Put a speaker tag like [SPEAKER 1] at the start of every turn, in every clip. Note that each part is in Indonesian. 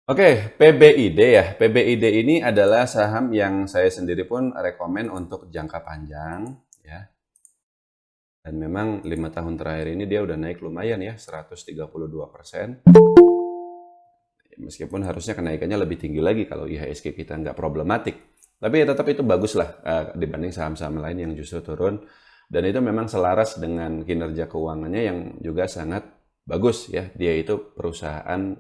[SPEAKER 1] Oke, PBID ya. PBID ini adalah saham yang saya sendiri pun rekomen untuk jangka panjang ya. Dan memang 5 tahun terakhir ini dia udah naik lumayan ya, 132%. Meskipun harusnya kenaikannya lebih tinggi lagi kalau IHSG kita nggak problematik. Tapi ya tetap itu bagus lah dibanding saham-saham lain yang justru turun. Dan itu memang selaras dengan kinerja keuangannya yang juga sangat bagus ya. Dia itu perusahaan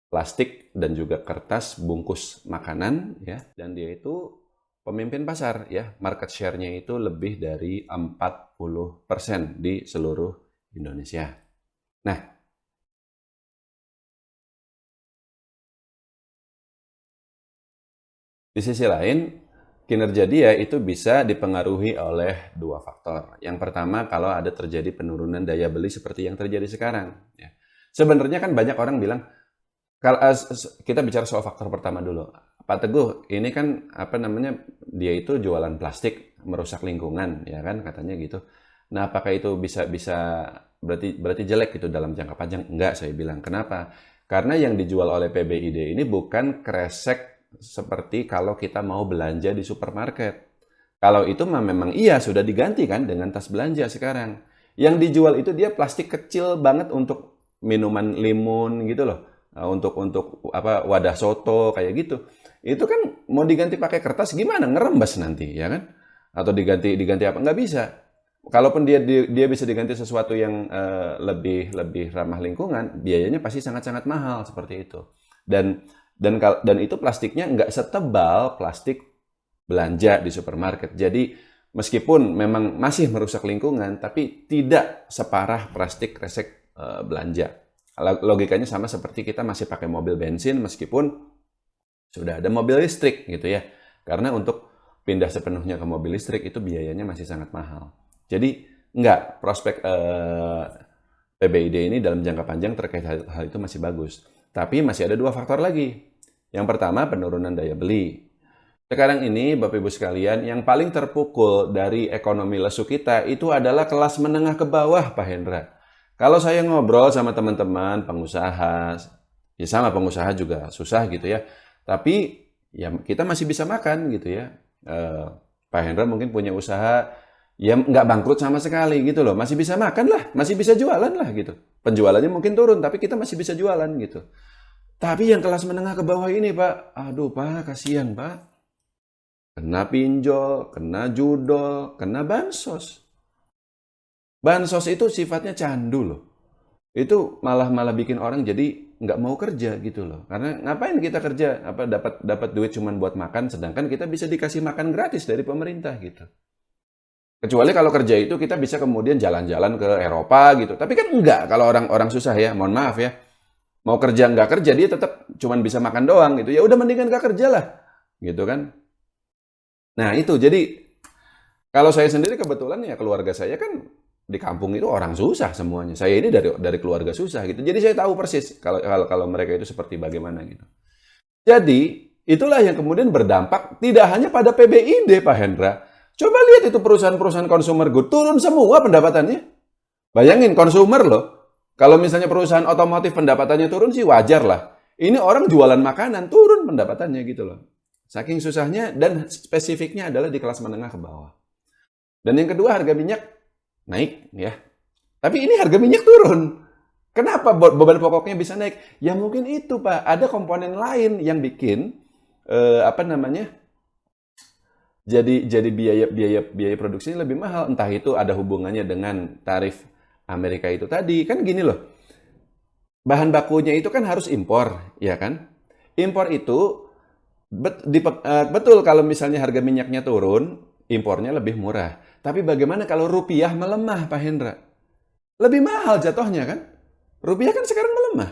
[SPEAKER 1] plastik dan juga kertas bungkus makanan ya. Dan dia itu pemimpin pasar ya. Market share-nya itu lebih dari 40% di seluruh Indonesia. Nah, di sisi lain, kinerja dia itu bisa dipengaruhi oleh dua faktor. Yang pertama, kalau ada terjadi penurunan daya beli seperti yang terjadi sekarang. Ya. Sebenarnya kan banyak orang bilang, kalau kita bicara soal faktor pertama dulu. Pak Teguh, ini kan apa namanya, dia itu jualan plastik, merusak lingkungan, ya kan katanya gitu. Nah, apakah itu bisa bisa berarti jelek gitu dalam jangka panjang? Enggak, saya bilang. Kenapa? Karena yang dijual oleh PBID ini bukan kresek seperti kalau kita mau belanja di supermarket. Kalau itu mah memang iya sudah diganti kan dengan tas belanja sekarang. Yang dijual itu dia plastik kecil banget untuk minuman limun gitu loh. Untuk apa wadah soto kayak gitu. Itu kan mau diganti pakai kertas gimana? Ngerembes nanti ya kan? Atau diganti apa? Nggak bisa. Kalaupun dia bisa diganti sesuatu yang lebih lebih ramah lingkungan, biayanya pasti sangat-sangat mahal seperti itu. Dan dan itu plastiknya nggak setebal plastik belanja di supermarket. Jadi meskipun memang masih merusak lingkungan, tapi tidak separah plastik kresek belanja. Logikanya sama seperti kita masih pakai mobil bensin meskipun sudah ada mobil listrik gitu ya. Karena untuk pindah sepenuhnya ke mobil listrik itu biayanya masih sangat mahal. Jadi enggak, prospek PBID ini dalam jangka panjang terkait hal itu masih bagus. Tapi masih ada dua faktor lagi. Yang pertama penurunan daya beli. Sekarang ini Bapak Ibu sekalian yang paling terpukul dari ekonomi lesu kita itu adalah kelas menengah ke bawah Pak Hendra. Kalau saya ngobrol sama teman-teman pengusaha, ya sama pengusaha juga susah gitu ya. Tapi ya kita masih bisa makan gitu ya. Pak Hendra mungkin punya usaha ya nggak bangkrut sama sekali gitu loh. Masih bisa makan lah, masih bisa jualan lah gitu. Penjualannya mungkin turun, tapi kita masih bisa jualan gitu. Tapi yang kelas menengah ke bawah ini Pak, aduh Pak, kasihan Pak. Kena pinjol, kena judol, kena bansos. Bansos itu sifatnya candu loh. Itu malah bikin orang jadi nggak mau kerja gitu loh. Karena ngapain kita kerja apa dapat dapat duit cuman buat makan, sedangkan kita bisa dikasih makan gratis dari pemerintah gitu. Kecuali kalau kerja itu kita bisa kemudian jalan-jalan ke Eropa gitu. Tapi kan enggak kalau orang-orang susah ya, mohon maaf ya. Mau kerja nggak kerja dia tetap cuman bisa makan doang gitu. Ya udah mendingan nggak kerja lah, gitu kan. Nah itu jadi kalau saya sendiri kebetulan ya keluarga saya kan di kampung itu orang susah semuanya. Saya ini dari keluarga susah gitu. Jadi saya tahu persis kalau mereka itu seperti bagaimana gitu. Jadi itulah yang kemudian berdampak tidak hanya pada PBID Pak Hendra. Coba lihat itu perusahaan-perusahaan consumer good turun semua pendapatannya. Bayangin konsumer loh. Kalau misalnya perusahaan otomotif pendapatannya turun sih wajar lah. Ini orang jualan makanan turun pendapatannya gitu loh. Saking susahnya dan spesifiknya adalah di kelas menengah ke bawah. Dan yang kedua harga minyak naik ya. Tapi ini harga minyak turun. Kenapa beban pokoknya bisa naik? Ya mungkin itu Pak, ada komponen lain yang bikin apa namanya? Jadi biaya produksinya lebih mahal. Entah itu ada hubungannya dengan tarif Amerika itu tadi. Kan gini loh. Bahan bakunya itu kan harus impor, ya kan? Impor itu betul kalau misalnya harga minyaknya turun, impornya lebih murah. Tapi bagaimana kalau rupiah melemah, Pak Hendra? Lebih mahal jatuhnya kan? Rupiah kan sekarang melemah.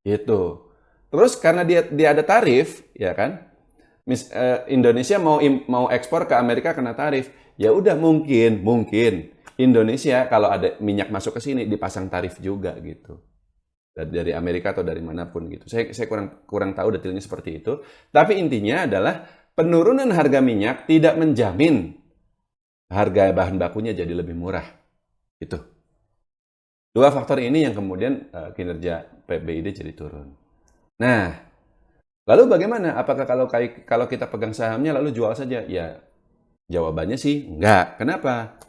[SPEAKER 1] Itu. Terus karena dia ada tarif, ya kan? Indonesia mau ekspor ke Amerika kena tarif. Ya udah mungkin Indonesia kalau ada minyak masuk ke sini dipasang tarif juga gitu. Dari Amerika atau dari manapun gitu. Saya kurang tahu detailnya seperti itu. Tapi intinya adalah penurunan harga minyak tidak menjamin harga bahan bakunya jadi lebih murah. Itu. Dua faktor ini yang kemudian kinerja PBID jadi turun. Nah, lalu bagaimana? Apakah kalau kita pegang sahamnya lalu jual saja? Ya, jawabannya sih enggak. Kenapa?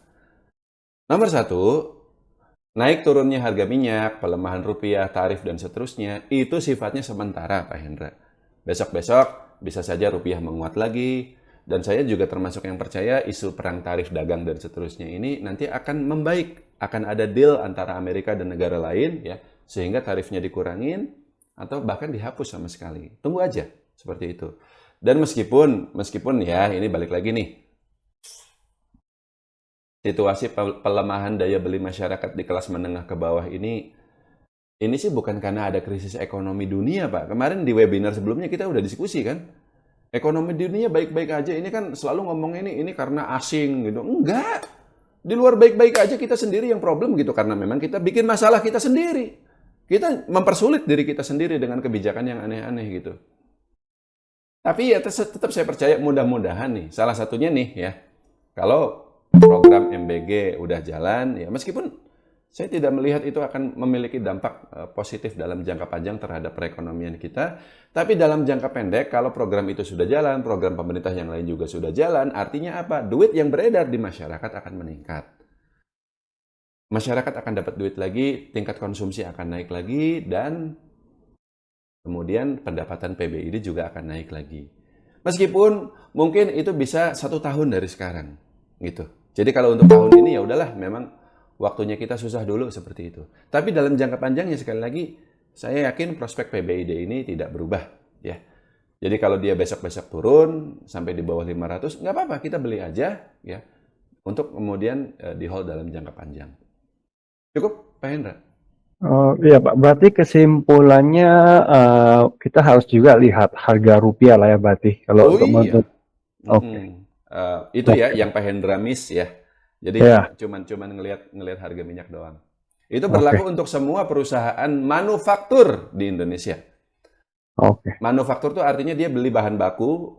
[SPEAKER 1] Nomor satu, naik turunnya harga minyak, pelemahan rupiah, tarif, dan seterusnya, itu sifatnya sementara, Pak Hendra. Besok-besok bisa saja rupiah menguat lagi, dan saya juga termasuk yang percaya isu perang tarif dagang dan seterusnya ini nanti akan membaik. Akan ada deal antara Amerika dan negara lain, ya, sehingga tarifnya dikurangin, atau bahkan dihapus sama sekali. Tunggu aja, seperti itu. Dan meskipun ya, ini balik lagi nih, situasi pelemahan daya beli masyarakat di kelas menengah ke bawah ini sih bukan karena ada krisis ekonomi dunia, Pak. Kemarin di webinar sebelumnya kita udah diskusi kan, ekonomi dunia baik-baik aja. Ini kan selalu ngomong ini karena asing gitu. Enggak. Di luar baik-baik aja kita sendiri yang problem gitu karena memang kita bikin masalah kita sendiri. Kita mempersulit diri kita sendiri dengan kebijakan yang aneh-aneh gitu. Tapi ya tetap saya percaya mudah-mudahan nih, salah satunya nih ya, kalau program MBG udah jalan, ya meskipun saya tidak melihat itu akan memiliki dampak positif dalam jangka panjang terhadap perekonomian kita, tapi dalam jangka pendek, kalau program itu sudah jalan, program pemerintah yang lain juga sudah jalan, artinya apa? Duit yang beredar di masyarakat akan meningkat. Masyarakat akan dapat duit lagi, tingkat konsumsi akan naik lagi, dan kemudian pendapatan PBID juga akan naik lagi. Meskipun mungkin itu bisa 1 tahun dari sekarang, gitu. Jadi kalau untuk tahun ini ya udahlah, memang waktunya kita susah dulu seperti itu. Tapi dalam jangka panjangnya sekali lagi, saya yakin prospek PBID ini tidak berubah, ya. Jadi kalau dia besok-besok turun sampai di bawah 500, nggak apa-apa, kita beli aja, ya, untuk kemudian di hold dalam jangka panjang. Cukup, Pak Hendra?
[SPEAKER 2] Oh, iya Pak, berarti kesimpulannya kita harus juga lihat harga rupiah lah ya berarti kalau
[SPEAKER 1] Oh
[SPEAKER 2] untuk
[SPEAKER 1] iya.
[SPEAKER 2] oke.
[SPEAKER 1] Itu ya
[SPEAKER 2] Oke.
[SPEAKER 1] yang Pak Hendra miss ya. Jadi
[SPEAKER 2] Ya,
[SPEAKER 1] cuman ngelihat harga minyak doang. Itu berlaku
[SPEAKER 2] oke.
[SPEAKER 1] untuk semua perusahaan manufaktur di Indonesia.
[SPEAKER 2] Oke.
[SPEAKER 1] Manufaktur itu artinya dia beli bahan baku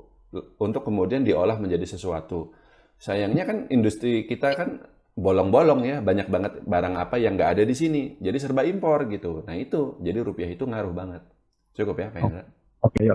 [SPEAKER 1] untuk kemudian diolah menjadi sesuatu. Sayangnya kan industri kita kan bolong-bolong ya, banyak banget barang apa yang nggak ada di sini. Jadi serba impor gitu. Nah itu, jadi rupiah itu ngaruh banget. Cukup ya Pak Hendra?
[SPEAKER 2] Oke.